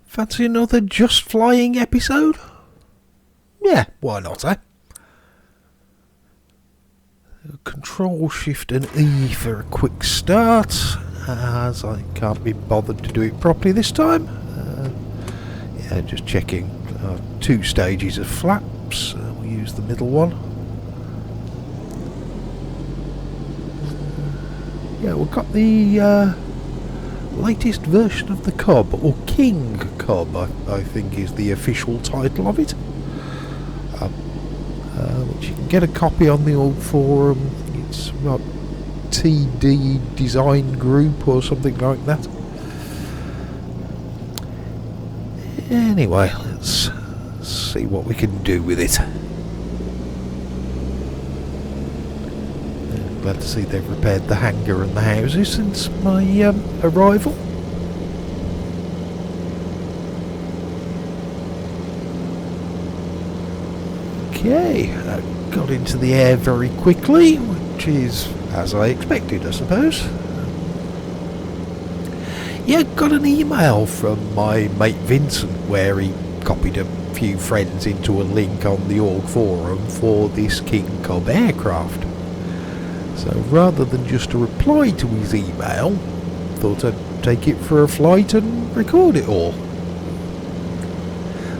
Fancy another Just Flying episode? Yeah, why not, eh? Control Shift and E for a quick start, as I can't be bothered to do it properly this time. Yeah, just checking 2 stages of flaps. We'll use the middle one. Yeah, we've got the latest version of the Cub, or King Cub, I think is the official title of it. Which you can get a copy on the old forum. It's about TD Design Group or something like that. Anyway, let's see what we can do with it. Glad to see they've repaired the hangar and the houses since my arrival. Okay, got into the air very quickly, which is as I expected, I suppose. Yeah, got an email from my mate Vincent where he copied a few friends into a link on the org forum for this King Cub aircraft. So rather than just a reply to his email, thought I'd take it for a flight and record it all.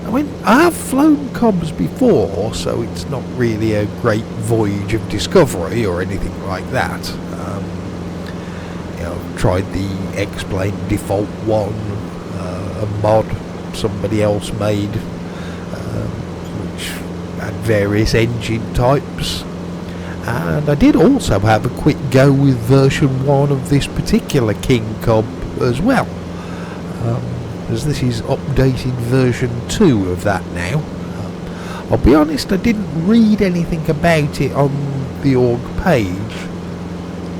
I mean, I have flown Cubs before, so it's not really a great voyage of discovery or anything like that. I've tried the X-Plane default one, a mod somebody else made, which had various engine types. And I did also have a quick go with version 1 of this particular King Cub as well. As this is updated version 2 of that now. I'll be honest, I didn't read anything about it on the org page,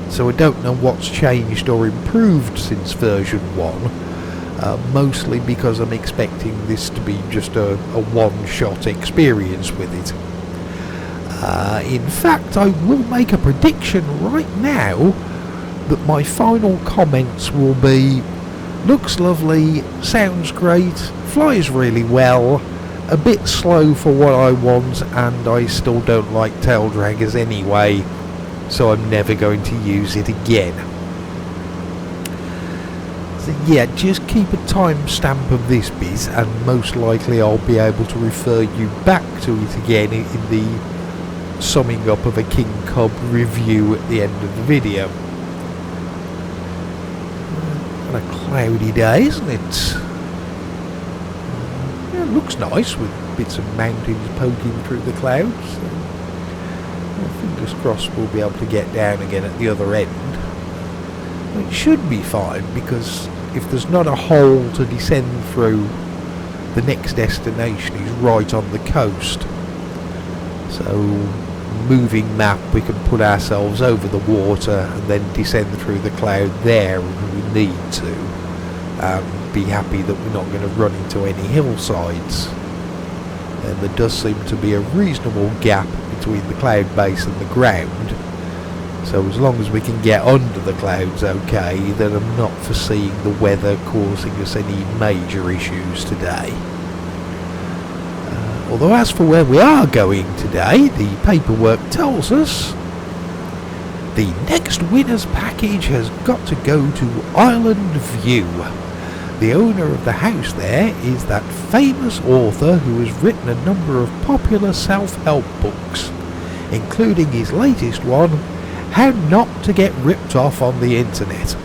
so I don't know what's changed or improved since version 1, mostly because I'm expecting this to be just a one-shot experience with it. In fact, I will make a prediction right now that my final comments will be: looks lovely, sounds great, flies really well, a bit slow for what I want, and I still don't like tail draggers anyway, so I'm never going to use it again. So yeah, just keep a timestamp of this bit, and most likely I'll be able to refer you back to it again in the summing up of a King Cub review at the end of the video. A cloudy day, isn't it? Yeah, it looks nice with bits of mountains poking through the clouds. Fingers crossed we'll be able to get down again at the other end. It should be fine, because if there's not a hole to descend through, the next destination is right on the coast. So, moving map, we can put ourselves over the water and then descend through the cloud there if we need to, and be happy that we're not going to run into any hillsides. And there does seem to be a reasonable gap between the cloud base and the ground, so as long as we can get under the clouds okay, then I'm not foreseeing the weather causing us any major issues today. Although as for where we are going today, the paperwork tells us the next winner's package has got to go to Island View. The owner of the house there is that famous author who has written a number of popular self-help books, including his latest one, How Not to Get Ripped Off on the Internet.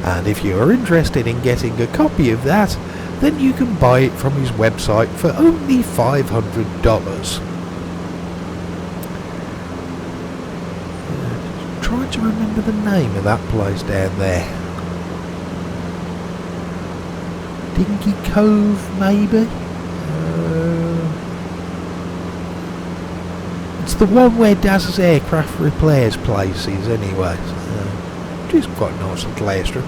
And if you are interested in getting a copy of that, then you can buy it from his website for only $500. Trying to remember the name of that place down there. Dinky Cove, maybe? It's the one where Daz's Aircraft Repairs place is anyway. Which is quite a nice little airstrip.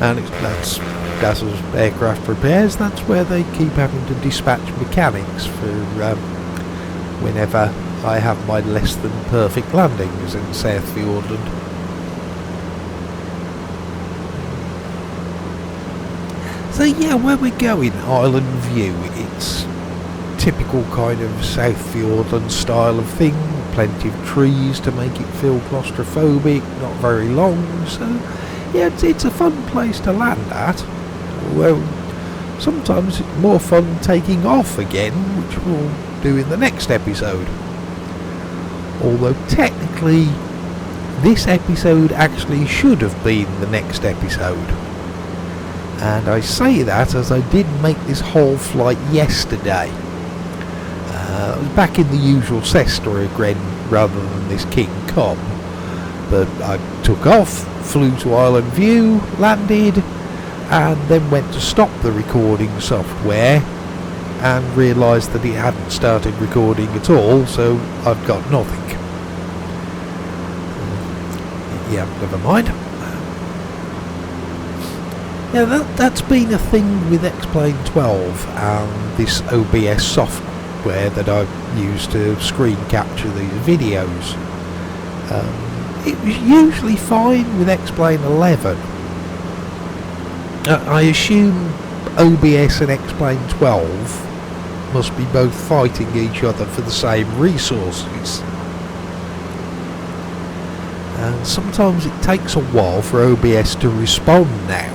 And that's Daz's Aircraft Repairs. That's where they keep having to dispatch mechanics for whenever I have my less than perfect landings in South Fiordland. So yeah, where we're going, Island View, it's typical kind of South Fiordland style of thing, plenty of trees to make it feel claustrophobic, not very long, so yeah, it's a fun place to land at, although sometimes it's more fun taking off again, which we'll do in the next episode. Although technically this episode actually should have been the next episode. And I say that as I did make this whole flight yesterday. I was back in the usual Cessna again rather than this King Cobb. But I took off, flew to Island View, landed, and then went to stop the recording software and realised that it hadn't started recording at all, so I've got nothing. Yeah, never mind. Yeah, that's been a thing with X-Plane 12 and this OBS software that I use to screen capture these videos. It was usually fine with X-Plane 11. I assume OBS and X-Plane 12 must be both fighting each other for the same resources. And sometimes it takes a while for OBS to respond now.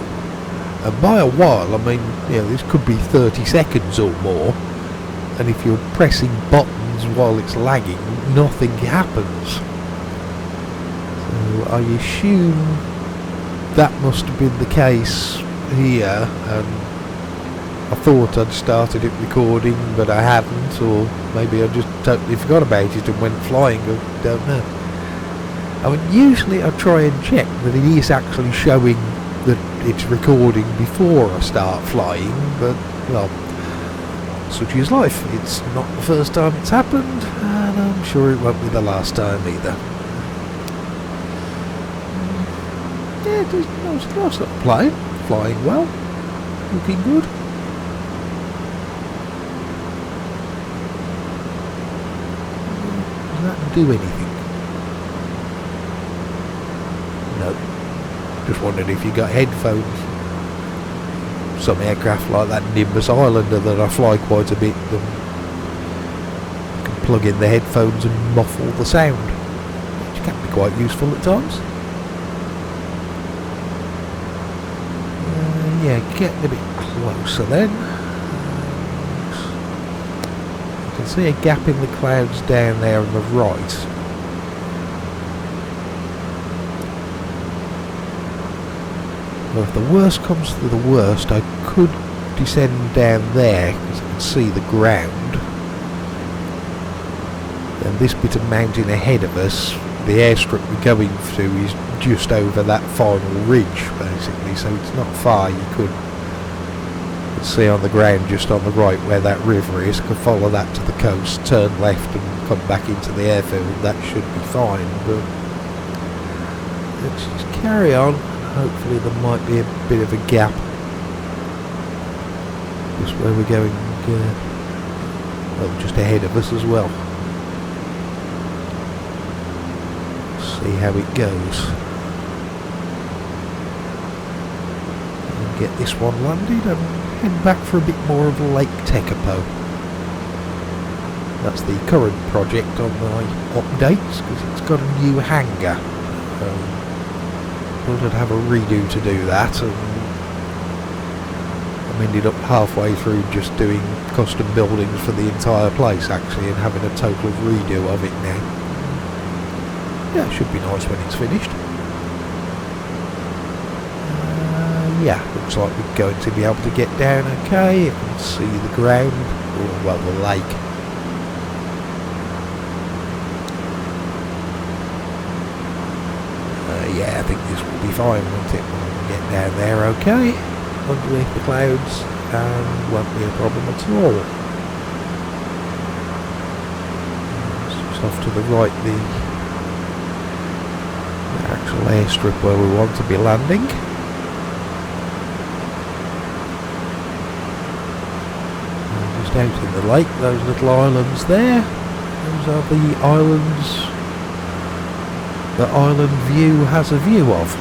And by a while, I mean, this could be 30 seconds or more. And if you're pressing buttons while it's lagging, nothing happens. So I assume that must have been the case here. And I thought I'd started it recording, but I hadn't. Or maybe I just totally forgot about it and went flying. I don't know. I mean, usually I try and check that it is actually showing that it's recording before I start flying, but, well, such is life. It's not the first time it's happened, and I'm sure it won't be the last time either. Yeah, it's a nice little plane, flying well, looking good. Does that do anything? No. Just wondered if you got headphones. Some aircraft like that Nimbus Islander that I fly quite a bit, you can plug in the headphones and muffle the sound, which can be quite useful at times. Yeah, getting a bit closer then. You can see a gap in the clouds down there on the right. Well, if the worst comes to the worst, I could descend down there because I can see the ground. And this bit of mountain ahead of us, the airstrip we're going to is just over that final ridge, basically, so it's not far. You could see on the ground just on the right where that river is, could follow that to the coast, turn left and come back into the airfield. That should be fine, but let's just carry on. Hopefully there might be a bit of a gap just where we're going, well, just ahead of us as well. See how it goes. And get this one landed and head back for a bit more of Lake Tekapo. That's the current project on my updates because it's got a new hangar. I'd have a redo to do that, and I ended up halfway through just doing custom buildings for the entire place actually, and having a total redo of it now. Yeah, it should be nice when it's finished. Yeah, looks like we're going to be able to get down okay. You can see the ground, or well, the lake. Yeah, I think this will be fine, won't it? We'll get down there okay, underneath the clouds, and won't be a problem at all. Just off to the right, the actual airstrip where we want to be landing. And just out in the lake, those little islands there, those are the islands that Island View has a view of.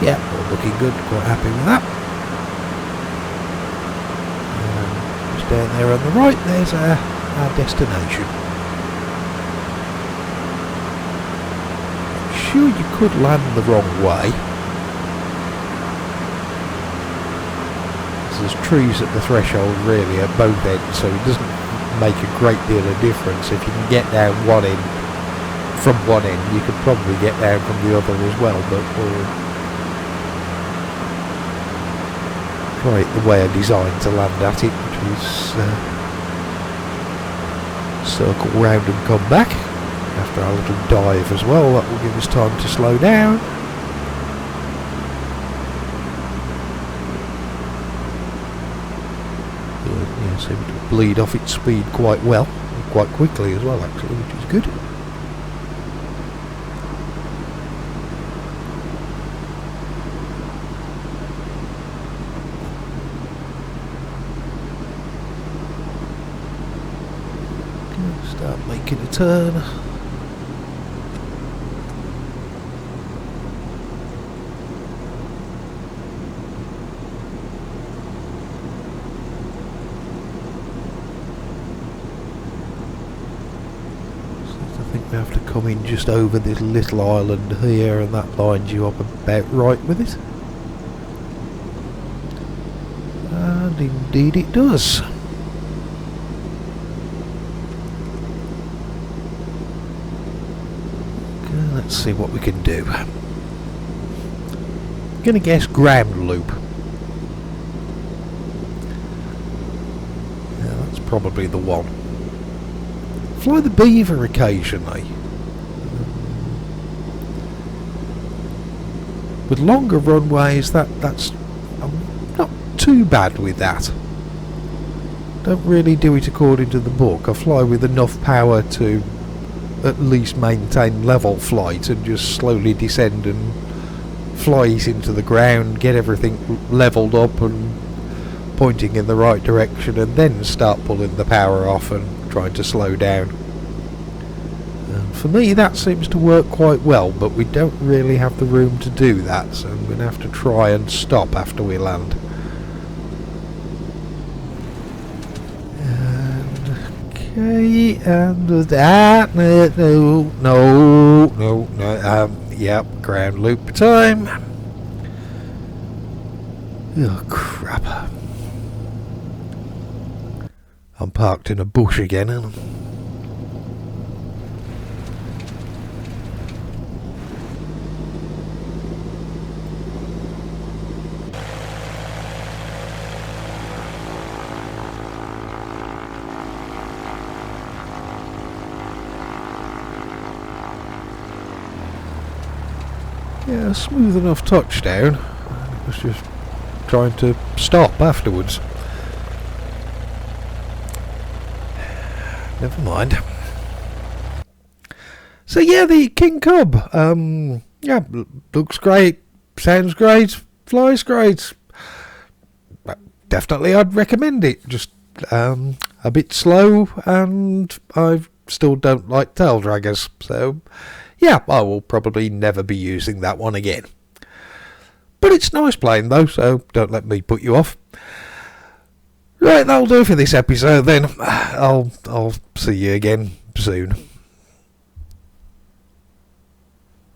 Yeah, all looking good, quite happy with that. Just down there on the right, there's our destination. Sure, you could land the wrong way. There's trees at the threshold really at both ends, so it doesn't make a great deal of difference. If you can get down one end from one end, you could probably get down from the other as well, but we'll try it the way I designed to land at it, which is circle round and come back after our little dive as well. That will give us time to slow down. Yeah, seemed to bleed off its speed quite well, quite quickly as well actually, which is good. Start making a turn. We have to come in just over this little island here, and that lines you up about right with it. And indeed it does. Okay, let's see what we can do. I'm going to guess ground loop. Yeah, that's probably the one. Fly the Beaver occasionally. With longer runways, that's I'm not too bad with that. Don't really do it according to the book. I fly with enough power to at least maintain level flight and just slowly descend and fly it into the ground, get everything levelled up and pointing in the right direction, and then start pulling the power off and trying to slow down. And for me that seems to work quite well, but we don't really have the room to do that, so I'm going to have to try and stop after we land. And okay, and that no, yep, ground loop time. Oh crap. I'm parked in a bush again, and yeah, smooth enough touchdown. I was just trying to stop afterwards. Never mind. So yeah, the King Cub. Yeah, looks great, sounds great, flies great. Definitely, I'd recommend it. Just a bit slow, and I still don't like tail draggers. So yeah, I will probably never be using that one again. But it's nice plane though, so don't let me put you off. Right, that'll do for this episode then. I'll see you again soon.